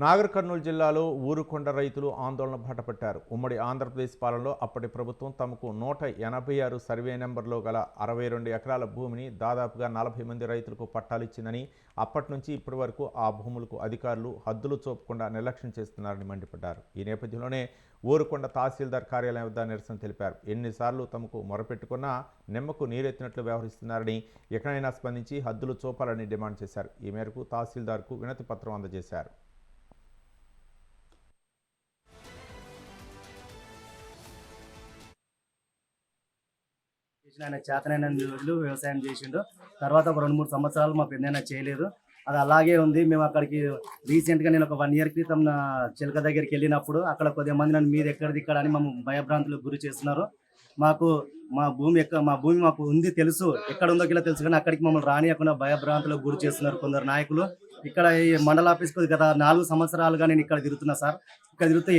నాగర్ కర్నూలు జిల్లాలో ఊరుకొండ రైతులు ఆందోళన బాటపట్టారు. ఉమ్మడి ఆంధ్రప్రదేశ్ పాలనలో అప్పటి ప్రభుత్వం తమకు 186 సర్వే నెంబర్లో గల 62 ఎకరాల భూమిని దాదాపుగా 40 మంది రైతులకు పట్టాలిచ్చిందని, అప్పటి నుంచి ఇప్పటి వరకు ఆ భూములకు అధికారులు హద్దులు చూపకుండా నిర్లక్ష్యం చేస్తున్నారని మండిపడ్డారు. ఈ నేపథ్యంలోనే ఊరుకొండ తహసీల్దార్ కార్యాలయం వద్ద నిరసన తెలిపారు. ఎన్నిసార్లు తమకు మొరపెట్టుకున్నా నిమ్మకు నీరెత్తినట్లు వ్యవహరిస్తున్నారని, ఎక్కడైనా స్పందించి హద్దులు చూపాలని డిమాండ్ చేశారు. ఈ మేరకు తహసీల్దార్కు వినతి పత్రం అందజేశారు. ఆయన చేతనైన రోజులు వ్యవసాయం చేసిండు. తర్వాత ఒక 2-3 సంవత్సరాలు మా పెద్దైనా చేయలేదు. అది అలాగే ఉంది. మేము అక్కడికి రీసెంట్గా నేను ఒక 1 ఇయర్ క్రితం నా చిలక దగ్గరికి వెళ్ళినప్పుడు అక్కడ కొద్దిగా మంది నన్ను మీరు ఎక్కడిది ఇక్కడ అని మమ్మల్ని భయభ్రాంతులకు గురి చేస్తున్నారు. మాకు మా భూమి మాకు ఉంది తెలుసు, ఎక్కడ ఉందో ఇలా తెలుసు, కానీ అక్కడికి మమ్మల్ని రానియకుండా భయభ్రాంతులకు గురి చేస్తున్నారు కొందరు నాయకులు. ఇక్కడ ఈ మండల ఆఫీస్కి గత 4 సంవత్సరాలుగా నేను ఇక్కడ తిరుగుతున్నా సార్. ఇక్కడ తిరిగితే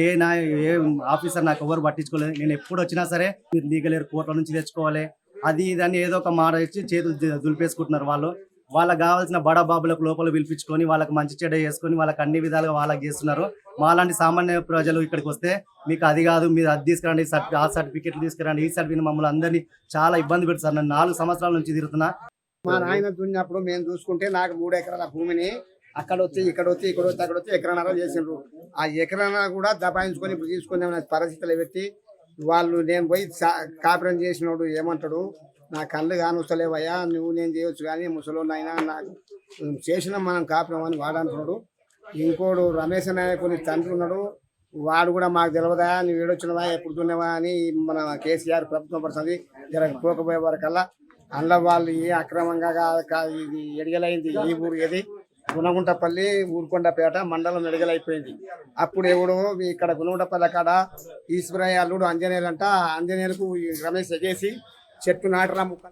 ఏ ఆఫీసర్ నాకు ఎవరు పట్టించుకోలేదు. నేను ఎప్పుడు వచ్చినా సరే మీరు లీగల్ ఎయిర్ కోర్టుల నుంచి తెచ్చుకోవాలి, అది ఇదని ఏదో ఒక మాట ఇచ్చి చేతులు దులిపేసుకుంటున్నారు. వాళ్ళకి కావాల్సిన బడా బాబులకు లోపల పిలిపించుకొని వాళ్ళకి మంచి చెడ్డ చేసుకొని వాళ్ళకి అన్ని విధాలుగా వాళ్ళకి చేస్తున్నారు. మాలాంటి సామాన్య ప్రజలు ఇక్కడికి వస్తే మీకు అది కాదు, మీరు అది తీసుకురండి, ఆ సర్టిఫికెట్లు తీసుకురండి, ఈ సర్టిఫికెట్ మమ్మల్ని అందరినీ చాలా ఇబ్బంది పెడతారు. నేను 4 సంవత్సరాల నుంచి తిరుగుతున్నా. మా నాయన దున్నప్పుడు మేము చూసుకుంటే నాకు 3 ఎకరాల భూమిని అక్కడ వచ్చి ఇక్కడ వచ్చి ఎకరన్నర చేసిండ్రు. ఆ ఎకరన్నర కూడా దబాయించుకొని ఇప్పుడు తీసుకునే పరిస్థితులు పెట్టి వాళ్ళు నేను పోయి కాపురం చేసినోడు ఏమంటాడు, నా కళ్ళు కానొస్తలేవయ్యా, నువ్వు నేను చేయొచ్చు కానీ ముసలోనైనా నాకు చేసిన మనం కాపురం అని వాడంటున్నాడు. ఇంకోడు రమేష్ నాయకుని తండ్రి ఉన్నాడు, వాడు కూడా మాకు తెలియదా, నువ్వు ఏడొచ్చినవా ఎప్పుడు దున్నవా అని మన కేసీఆర్ ప్రభుత్వం పడుతుంది పోకపోయే వరకల్లా అందులో వాళ్ళు ఏ అక్రమంగా ఇది ఎడగలైంది. ఈ ఊరు ఏది గుణగుంటపల్లి ఊరుకొండపేట మండలం ఎడగలైపోయింది. అప్పుడు ఎవడో ఇక్కడ గుణగుంటపల్లి కాడ ఈశ్వరయ్య అల్లుడు ఆంజనేయులు అంట, ఆంజనేయులకు రమేష్ ఎగేసి చెట్టు నాటరా ముక్క